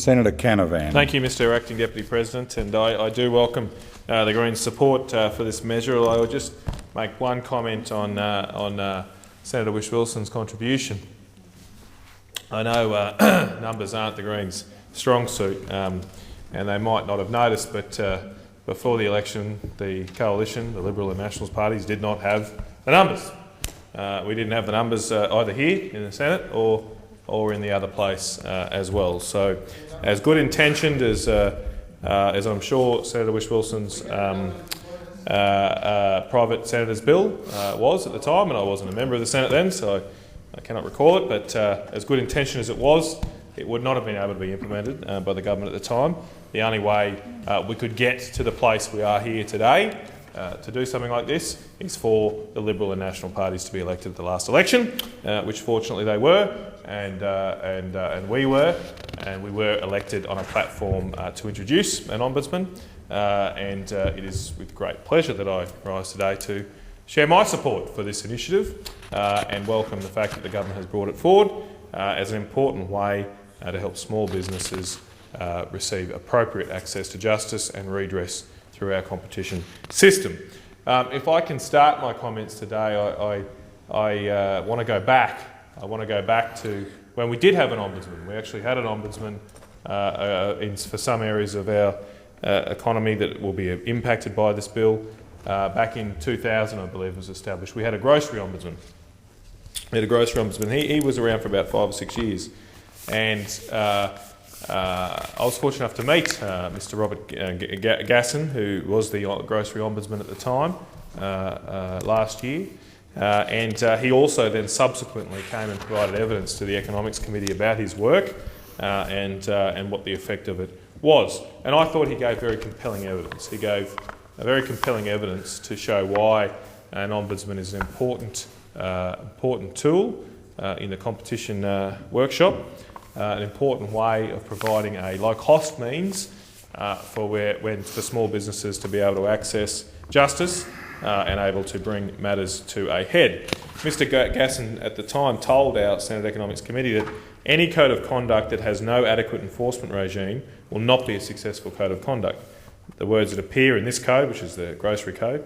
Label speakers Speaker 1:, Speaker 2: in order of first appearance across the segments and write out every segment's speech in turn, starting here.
Speaker 1: Senator Canavan.
Speaker 2: Thank you, Mr Acting Deputy President, and I do welcome the Greens' support for this measure. I will just make one comment on Senator Whish-Wilson's contribution. I know numbers aren't the Greens' strong suit, and they might not have noticed, but before the election, the coalition, the Liberal and Nationals parties, did not have the numbers. We didn't have the numbers either here in the Senate or in the other place as well. So, as good intentioned as I'm sure Senator Whish-Wilson's private senator's bill was at the time, and I wasn't a member of the Senate then, so I cannot recall it, but as good intention as it was, it would not have been able to be implemented by the government at the time. The only way we could get to the place we are here today to do something like this is for the Liberal and National parties to be elected at the last election, which fortunately they were, and we were, and we were elected on a platform to introduce an Ombudsman, and it is with great pleasure that I rise today to share my support for this initiative and welcome the fact that the government has brought it forward as an important way to help small businesses receive appropriate access to justice and redress through our competition system. If I can start my comments today, I want to go back. I want to go back to when we did have an Ombudsman. We actually had an Ombudsman for some areas of our economy that will be impacted by this bill. Back in 2000, I believe, was established. We had a grocery Ombudsman. He was around for about 5 or 6 years. And I was fortunate enough to meet Mr Robert Gasson, who was the grocery Ombudsman at the time, last year. And he also then subsequently came and provided evidence to the Economics Committee about his work and what the effect of it was. And I thought he gave very compelling evidence. He gave a very compelling evidence to show why an Ombudsman is an important tool in the competition workshop, an important way of providing a low-cost means for small businesses to be able to access justice and able to bring matters to a head. Mr Gasson at the time told our Senate Economics Committee that any code of conduct that has no adequate enforcement regime will not be a successful code of conduct. The words that appear in this code, which is the grocery code,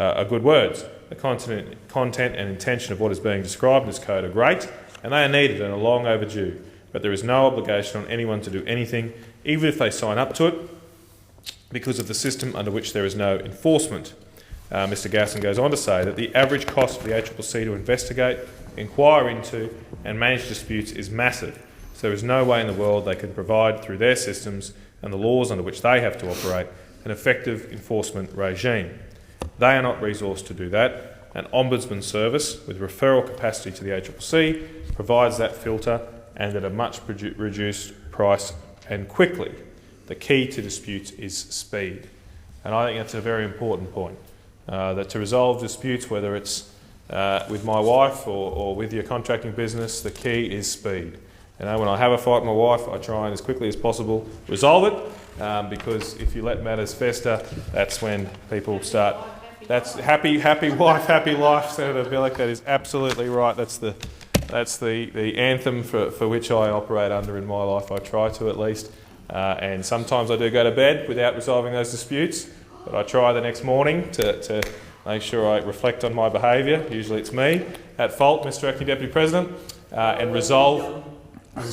Speaker 2: are good words. The content and intention of what is being described in this code are great, and they are needed and are long overdue. But there is no obligation on anyone to do anything, even if they sign up to it, because of the system under which there is no enforcement. Mr Gasson goes on to say that the average cost for the ACCC to investigate, inquire into and manage disputes is massive, so there is no way in the world they can provide through their systems and the laws under which they have to operate an effective enforcement regime. They are not resourced to do that. An Ombudsman service with referral capacity to the ACCC provides that filter and at a much reduced price and quickly. The key to disputes is speed. And I think that's a very important point, that to resolve disputes, whether it's with my wife or with your contracting business, the key is speed. When I have a fight with my wife, I try and as quickly as possible resolve it, because if you let matters fester, that's when people start. That's happy wife, happy life, Senator Billick. That is absolutely right. That's the anthem for which I operate under in my life. I try to, at least, and sometimes I do go to bed without resolving those disputes. But I try the next morning to make sure I reflect on my behaviour. Usually it's me at fault, Mr Acting Deputy President, and resolve that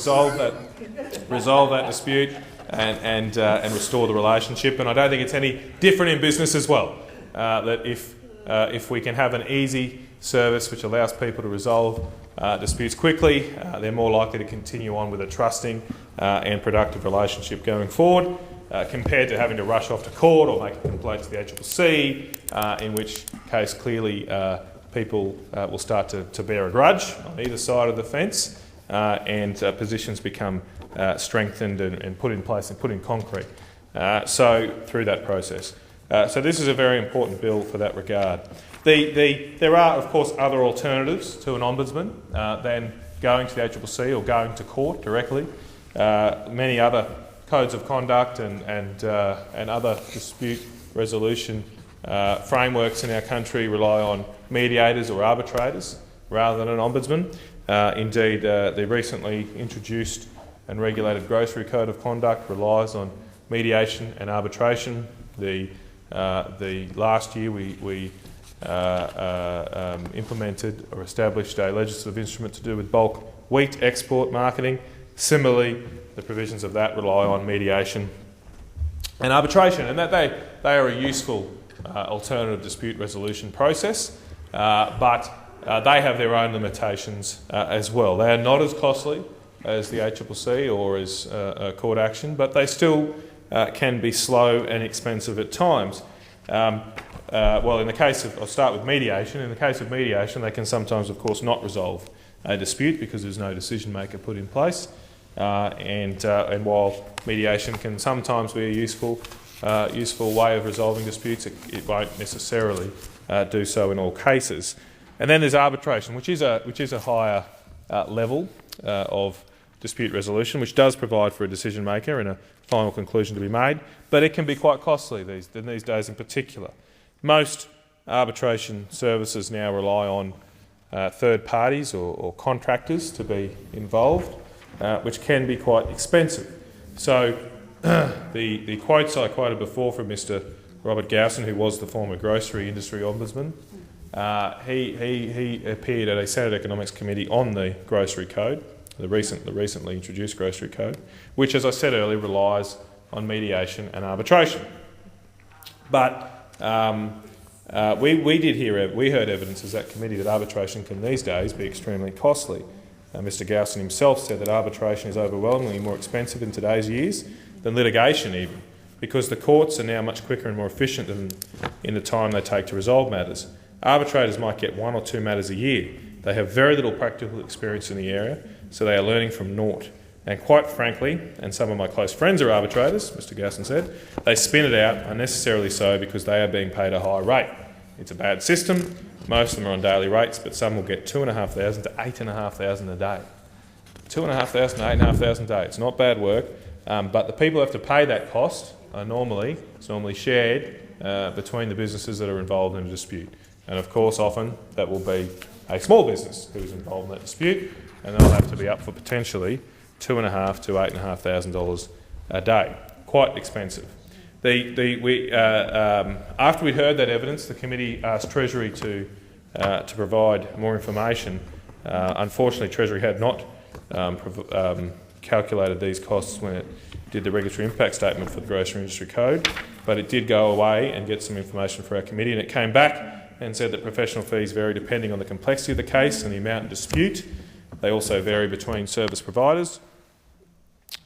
Speaker 2: dispute and restore the relationship. And I don't think it's any different in business as well. That if we can have an easy service which allows people to resolve disputes quickly, they're more likely to continue on with a trusting and productive relationship going forward, compared to having to rush off to court or make a complaint to the ACCC, in which case clearly people will start to bear a grudge on either side of the fence, and positions become strengthened and put in place and put in concrete. So through that process. So this is a very important bill for that regard. There are, of course, other alternatives to an Ombudsman than going to the ACCC or going to court directly. Many other codes of conduct and other dispute resolution frameworks in our country rely on mediators or arbitrators rather than an Ombudsman. Indeed, the recently introduced and regulated grocery code of conduct relies on mediation and arbitration. The last year we implemented or established a legislative instrument to do with bulk wheat export marketing. Similarly, the provisions of that rely on mediation and arbitration, and that they are a useful alternative dispute resolution process, but they have their own limitations as well. They are not as costly as the ACCC or as court action, but they still can be slow and expensive at times. Well, in the case of, I'll start with mediation. In the case of mediation, they can sometimes, of course, not resolve a dispute because there's no decision maker put in place. And while mediation can sometimes be a useful way of resolving disputes, it won't necessarily do so in all cases. And then there's arbitration, which is a higher level of dispute resolution, which does provide for a decision maker and a final conclusion to be made, but it can be quite costly these days in particular. Most arbitration services now rely on third parties or contractors to be involved, which can be quite expensive. So the quotes I quoted before from Mr. Robert Gowson, who was the former grocery industry ombudsman, he appeared at a Senate Economics Committee on the grocery code, the recently introduced grocery code, which, as I said earlier, relies on mediation and arbitration. But we heard evidence as that committee that arbitration can these days be extremely costly. Mr. Gowson himself said that arbitration is overwhelmingly more expensive in today's years than litigation even, because the courts are now much quicker and more efficient than in the time they take to resolve matters. Arbitrators might get 1 or 2 matters a year. They have very little practical experience in the area, so they are learning from naught. And quite frankly, and some of my close friends are arbitrators, Mr. Gowson said, they spin it out, unnecessarily so, because they are being paid a high rate. It's a bad system. Most of them are on daily rates, but some will get $2,500 to $8,500 a day. $2,500 to $8,500 a day. It's not bad work, but the people who have to pay that cost are normally shared between the businesses that are involved in a dispute. And of course, often that will be a small business who is involved in that dispute, and they'll have to be up for potentially $2,500 to $8,500 a day. Quite expensive. After we heard that evidence, the committee asked Treasury to provide more information. Unfortunately, Treasury had not calculated these costs when it did the regulatory impact statement for the Grocery Industry Code, but it did go away and get some information for our committee, and it came back and said that professional fees vary depending on the complexity of the case and the amount of dispute. They also vary between service providers.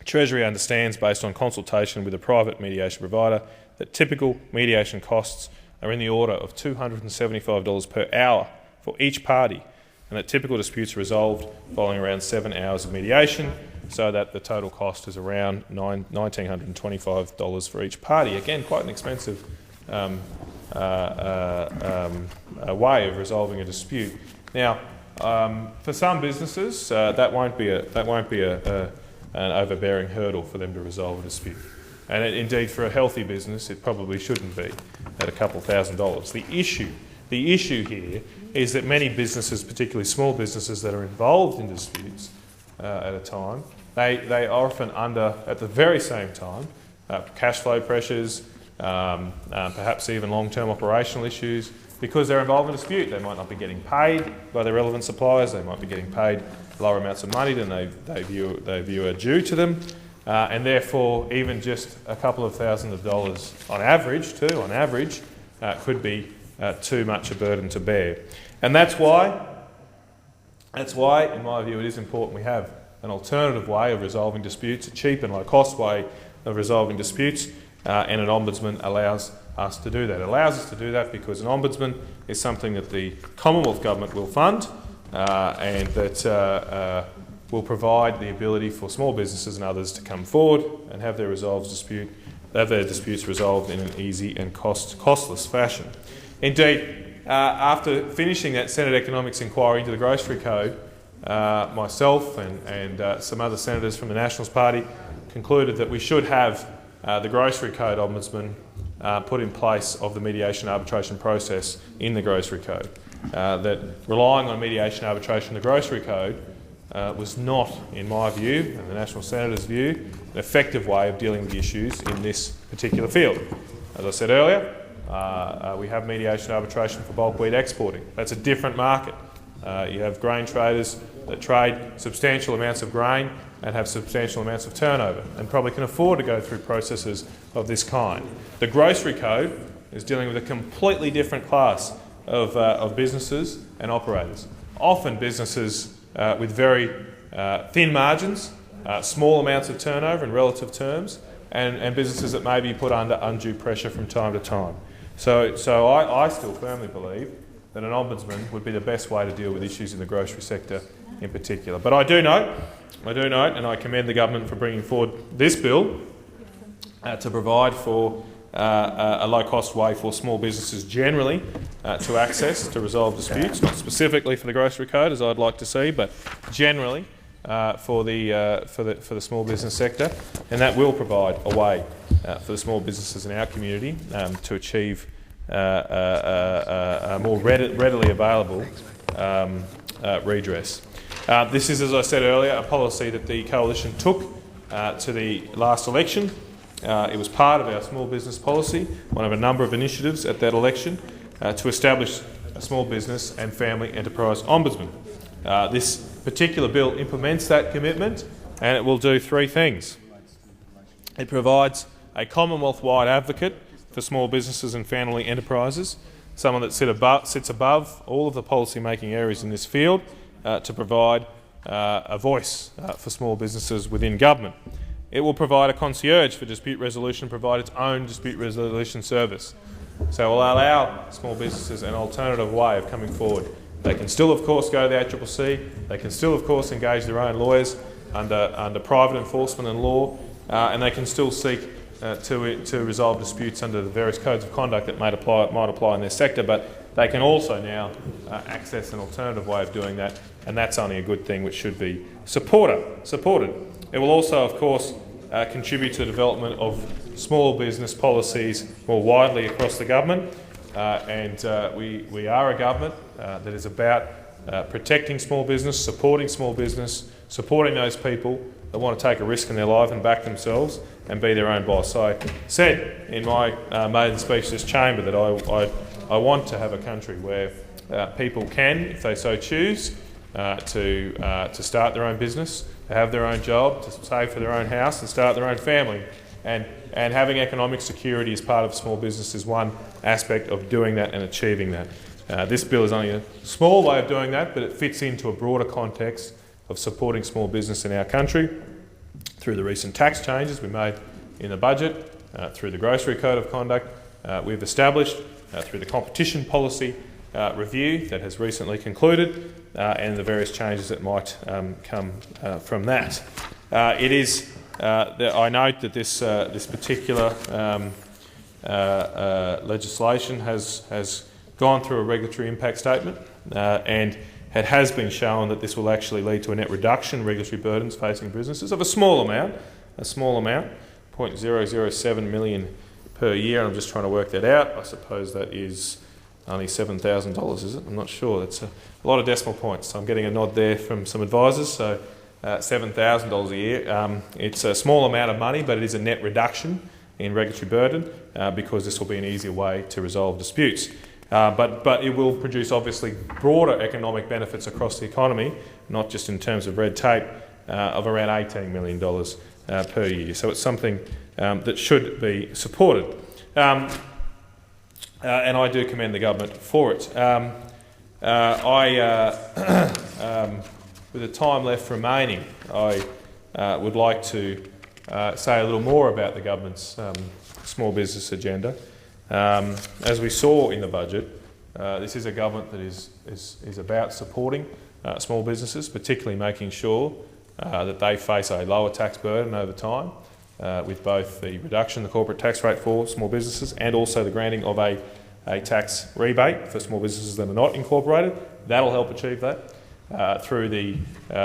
Speaker 2: Treasury understands, based on consultation with a private mediation provider, that typical mediation costs are in the order of $275 per hour for each party, and that typical disputes are resolved following around 7 hours of mediation, so that the total cost is around $1,925 for each party. Again, quite an expensive way of resolving a dispute. Now, for some businesses, that won't be an overbearing hurdle for them to resolve a dispute. And indeed, for a healthy business, it probably shouldn't be at a couple $1,000s. The issue here is that many businesses, particularly small businesses that are involved in disputes at a time, they are often under, at the very same time, cash flow pressures, perhaps even long-term operational issues, because they're involved in a dispute. They might not be getting paid by their relevant suppliers. They might be getting paid lower amounts of money than they view are due to them, and therefore even just a couple of thousands of dollars on average could be too much a burden to bear. And that's why, in my view, it is important we have an alternative way of resolving disputes, a cheap and low-cost way of resolving disputes, and an ombudsman allows us to do that. It allows us to do that because an ombudsman is something that the Commonwealth Government will fund, and that will provide the ability for small businesses and others to come forward and have their disputes resolved in an easy and costless fashion. Indeed, after finishing that Senate Economics inquiry into the Grocery Code, myself and some other senators from the Nationals Party concluded that we should have the Grocery Code Ombudsman put in place of the mediation arbitration process in the Grocery Code. That relying on mediation arbitration in the Grocery Code was not, in my view, and the National Senator's view, an effective way of dealing with the issues in this particular field. As I said earlier, we have mediation arbitration for bulk wheat exporting. That's a different market. You have grain traders that trade substantial amounts of grain and have substantial amounts of turnover and probably can afford to go through processes of this kind. The grocery code is dealing with a completely different class of businesses and operators. Often businesses with very thin margins, small amounts of turnover in relative terms, and businesses that may be put under undue pressure from time to time. So I still firmly believe that an ombudsman would be the best way to deal with issues in the grocery sector in particular. But I do note, and I commend the government for bringing forward this bill to provide for a low-cost way for small businesses generally to access to resolve disputes, not specifically for the grocery code as I'd like to see, but generally for the small business sector, and that will provide a way for the small businesses in our community to achieve a more readily available redress. This is, as I said earlier, a policy that the Coalition took to the last election. It was part of our small business policy, one of a number of initiatives at that election, to establish a small business and family enterprise ombudsman. This particular bill implements that commitment, and it will do three things. It provides a Commonwealth-wide advocate for small businesses and family enterprises, someone that sits above all of the policy-making areas in this field to provide a voice for small businesses within government. It will provide a concierge for dispute resolution, provide its own dispute resolution service. So it will allow small businesses an alternative way of coming forward. They can still, of course, go to the ACCC. They can still, of course, engage their own lawyers under private enforcement and law, and they can still seek to resolve disputes under the various codes of conduct that might apply in their sector. But they can also now access an alternative way of doing that, and that's only a good thing which should be supported. It will also, of course, contribute to the development of small business policies more widely across the government, and we are a government that is about protecting small business, supporting those people that want to take a risk in their life and back themselves and be their own boss. I said in my maiden speech to this chamber that I want to have a country where people can, if they so choose, to start their own business, to have their own job, to save for their own house and start their own family. And having economic security as part of small business is one aspect of doing that and achieving that. This bill is only a small way of doing that, but it fits into a broader context of supporting small business in our country through the recent tax changes we made in the budget, through the grocery code of conduct we've established, through the competition policy review that has recently concluded, and the various changes that might come from that. I note that this particular legislation has gone through a regulatory impact statement, and it has been shown that this will actually lead to a net reduction in regulatory burdens facing businesses of a small amount, 0.007 million per year. I'm just trying to work that out. I suppose that is only $7,000, is it? I'm not sure. That's a lot of decimal points. So I'm getting a nod there from some advisors. So $7,000 a year. It's a small amount of money, but it is a net reduction in regulatory burden because this will be an easier way to resolve disputes. But it will produce obviously broader economic benefits across the economy, not just in terms of red tape, of around $18 million per year. So it's something that should be supported. And I do commend the government for it. With the time left remaining, I would like to say a little more about the government's small business agenda. As we saw in the budget, this is a government that is about supporting small businesses, particularly making sure that they face a lower tax burden over time, with both the reduction in the corporate tax rate for small businesses and also the granting of a tax rebate for small businesses that are not incorporated. That'll help achieve that through the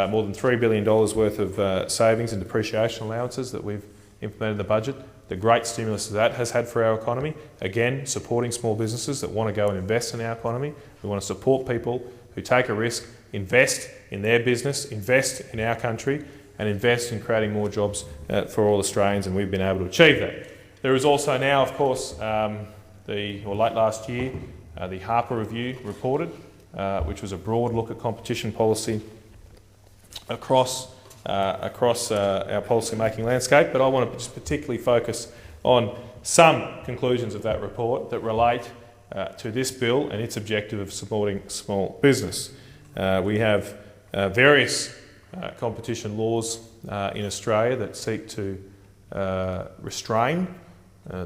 Speaker 2: more than $3 billion worth of savings and depreciation allowances that we've implemented in the budget. The great stimulus that has had for our economy, again, supporting small businesses that want to go and invest in our economy. We want to support people who take a risk, invest in their business, invest in our country, and invest in creating more jobs for all Australians, and we've been able to achieve that. There is also now, of course, late last year, the Harper Review reported, which was a broad look at competition policy across our policy-making landscape, but I want to just particularly focus on some conclusions of that report that relate to this bill and its objective of supporting small business. We have various competition laws in Australia that seek to restrain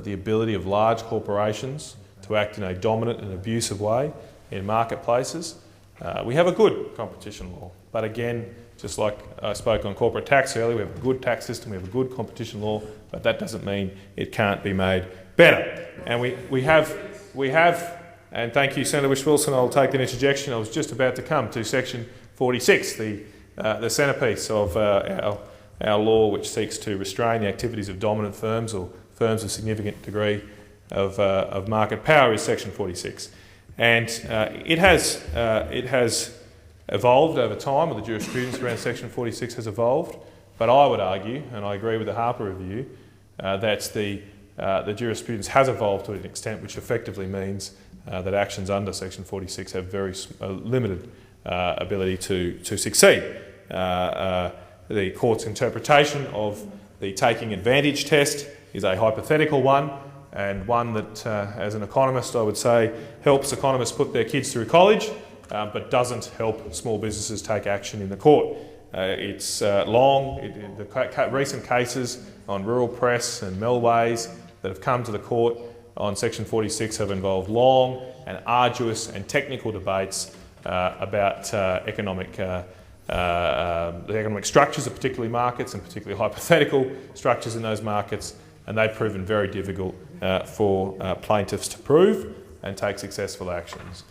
Speaker 2: the ability of large corporations to act in a dominant and abusive way in marketplaces. We have a good competition law, but again, just like I spoke on corporate tax earlier, we have a good tax system, we have a good competition law, but that doesn't mean it can't be made better. And we have, and thank you, Senator Whish-Wilson, I'll take an interjection. I was just about to come to section 46, the centrepiece of our law, which seeks to restrain the activities of dominant firms or firms of significant degree of market power, is section 46. And it has evolved over time, or the jurisprudence around section 46 has evolved, but I would argue, and I agree with the Harper Review, that the jurisprudence has evolved to an extent which effectively means that actions under section 46 have very limited ability to succeed. The court's interpretation of the taking advantage test is a hypothetical one, and one that, as an economist, I would say helps economists put their kids through college, but doesn't help small businesses take action in the court. It's long. The recent cases on rural press and Melways that have come to the court on section 46 have involved long and arduous and technical debates about the economic structures of particular markets, and particularly hypothetical structures in those markets, and they've proven very difficult for plaintiffs to prove and take successful actions.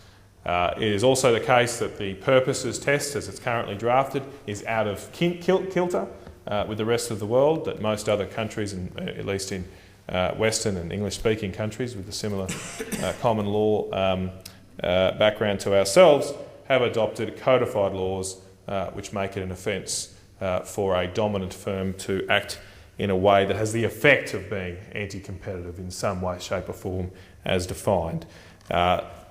Speaker 2: It is also the case that the purposes test, as it's currently drafted, is out of kilter with the rest of the world, that most other countries, at least in Western and English-speaking countries with a similar common law background to ourselves, have adopted codified laws which make it an offence for a dominant firm to act in a way that has the effect of being anti-competitive in some way, shape or form as defined.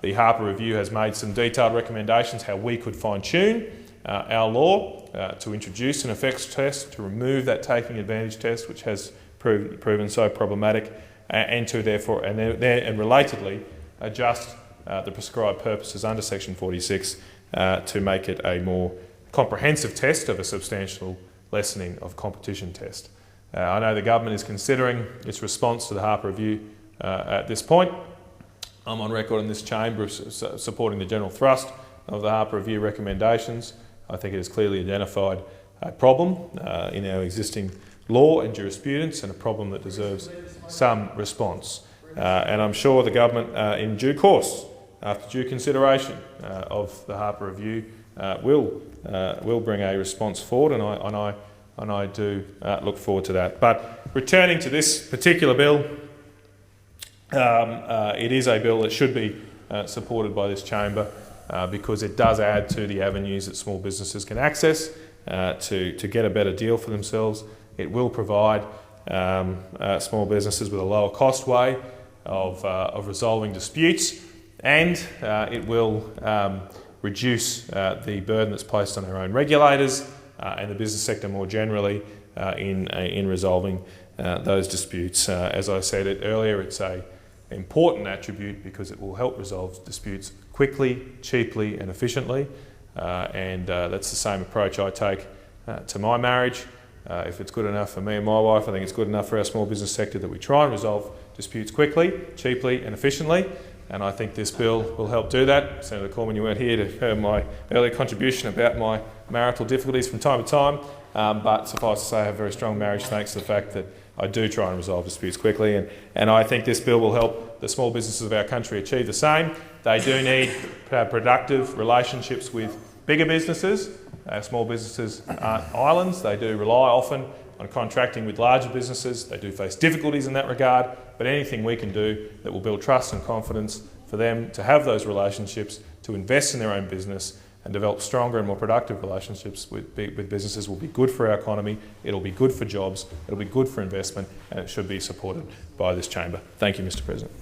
Speaker 2: The Harper Review has made some detailed recommendations how we could fine-tune our law to introduce an effects test, to remove that taking advantage test, which has proven so problematic, and to therefore, and relatedly, adjust the prescribed purposes under section 46 to make it a more comprehensive test of a substantial lessening of competition test. I know the government is considering its response to the Harper Review at this point. I'm on record in this chamber supporting the general thrust of the Harper Review recommendations. I think it has clearly identified a problem in our existing law and jurisprudence, and a problem that deserves some response. And I'm sure the government, in due course, after due consideration of the Harper Review, will bring a response forward, and I do look forward to that. But returning to this particular bill, it is a bill that should be supported by this chamber because it does add to the avenues that small businesses can access to get a better deal for themselves. It will provide small businesses with a lower cost way of resolving disputes, and it will reduce the burden that's placed on our own regulators and the business sector more generally in resolving those disputes. As I said earlier, it's an important attribute because it will help resolve disputes quickly, cheaply and efficiently, and that's the same approach I take to my marriage. If it's good enough for me and my wife, I think it's good enough for our small business sector that we try and resolve disputes quickly, cheaply and efficiently, and I think this bill will help do that. Senator Cormann, you weren't here to hear my earlier contribution about my marital difficulties from time to time, but suffice to say I have a very strong marriage thanks to the fact that I do try and resolve disputes quickly, and I think this bill will help the small businesses of our country achieve the same. They do need to have productive relationships with bigger businesses. Our small businesses aren't islands. They do rely often on contracting with larger businesses. They do face difficulties in that regard, but anything we can do that will build trust and confidence for them to have those relationships, to invest in their own business, and develop stronger and more productive relationships with businesses will be good for our economy, it'll be good for jobs, it'll be good for investment, and it should be supported by this chamber. Thank you, Mr. President.